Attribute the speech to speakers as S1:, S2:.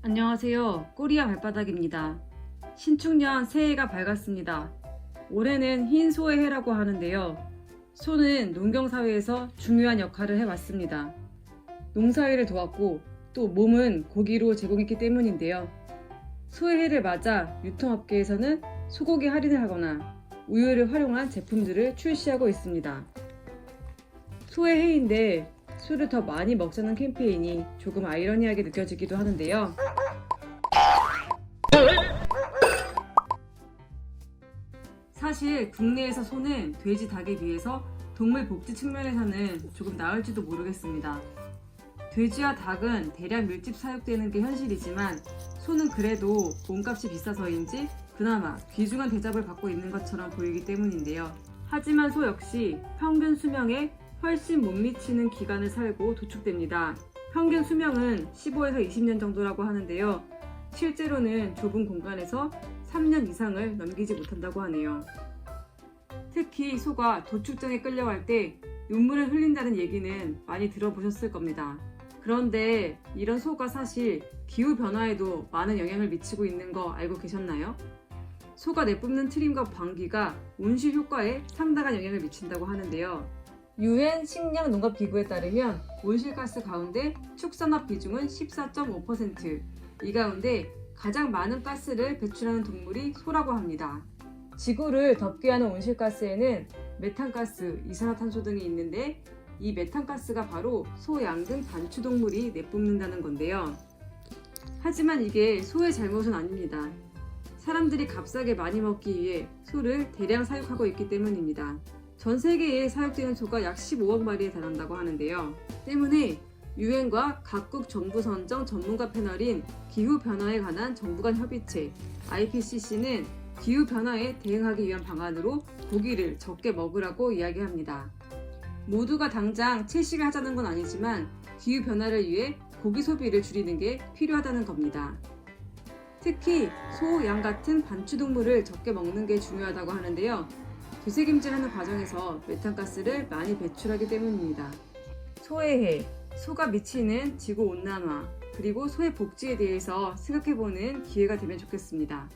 S1: 안녕하세요. 꼬리와 발바닥입니다. 신축년 새해가 밝았습니다. 올해는 흰 소의 해라고 하는데요. 소는 농경사회에서 중요한 역할을 해왔습니다. 농사일을 도왔고 또 몸은 고기로 제공했기 때문인데요. 소의 해를 맞아 유통업계에서는 소고기 할인을 하거나 우유를 활용한 제품들을 출시하고 있습니다. 소의 해인데 소를 더 많이 먹자는 캠페인이 조금 아이러니하게 느껴지기도 하는데요. 사실 국내에서 소는 돼지, 닭에 비해서 동물 복지 측면에서는 조금 나을지도 모르겠습니다. 돼지와 닭은 대량 밀집 사육되는 게 현실이지만 소는 그래도 몸값이 비싸서인지 그나마 귀중한 대접을 받고 있는 것처럼 보이기 때문인데요. 하지만 소 역시 평균 수명에 훨씬 못 미치는 기간을 살고 도축됩니다. 평균 수명은 15에서 20년 정도라고 하는데요. 실제로는 좁은 공간에서 3년 이상을 넘기지 못한다고 하네요. 특히 소가 도축장에 끌려갈 때 눈물을 흘린다는 얘기는 많이 들어보셨을 겁니다. 그런데 이런 소가 사실 기후변화에도 많은 영향을 미치고 있는 거 알고 계셨나요? 소가 내뿜는 트림과 방귀가 온실 효과에 상당한 영향을 미친다고 하는데요. UN 식량농업기구에 따르면 온실가스 가운데 축산업 비중은 14.5%, 이 가운데 가장 많은 가스를 배출하는 동물이 소라고 합니다. 지구를 덥게 하는 온실가스에는 메탄가스, 이산화탄소 등이 있는데 이 메탄가스가 바로 소, 양 등 반추동물이 내뿜는다는 건데요. 하지만 이게 소의 잘못은 아닙니다. 사람들이 값싸게 많이 먹기 위해 소를 대량 사육하고 있기 때문입니다. 전 세계에 사육되는 소가 약 15억 마리에 달한다고 하는데요. 때문에 유엔과 각국 정부 선정 전문가 패널인 기후변화에 관한 정부 간 협의체 IPCC는 기후변화에 대응하기 위한 방안으로 고기를 적게 먹으라고 이야기합니다. 모두가 당장 채식을 하자는 건 아니지만 기후변화를 위해 고기 소비를 줄이는 게 필요하다는 겁니다. 특히 소, 양 같은 반추동물을 적게 먹는 게 중요하다고 하는데요. 되새김질하는 과정에서 메탄가스를 많이 배출하기 때문입니다. 소의 해, 소가 미치는 지구온난화, 그리고 소의 복지에 대해서 생각해보는 기회가 되면 좋겠습니다.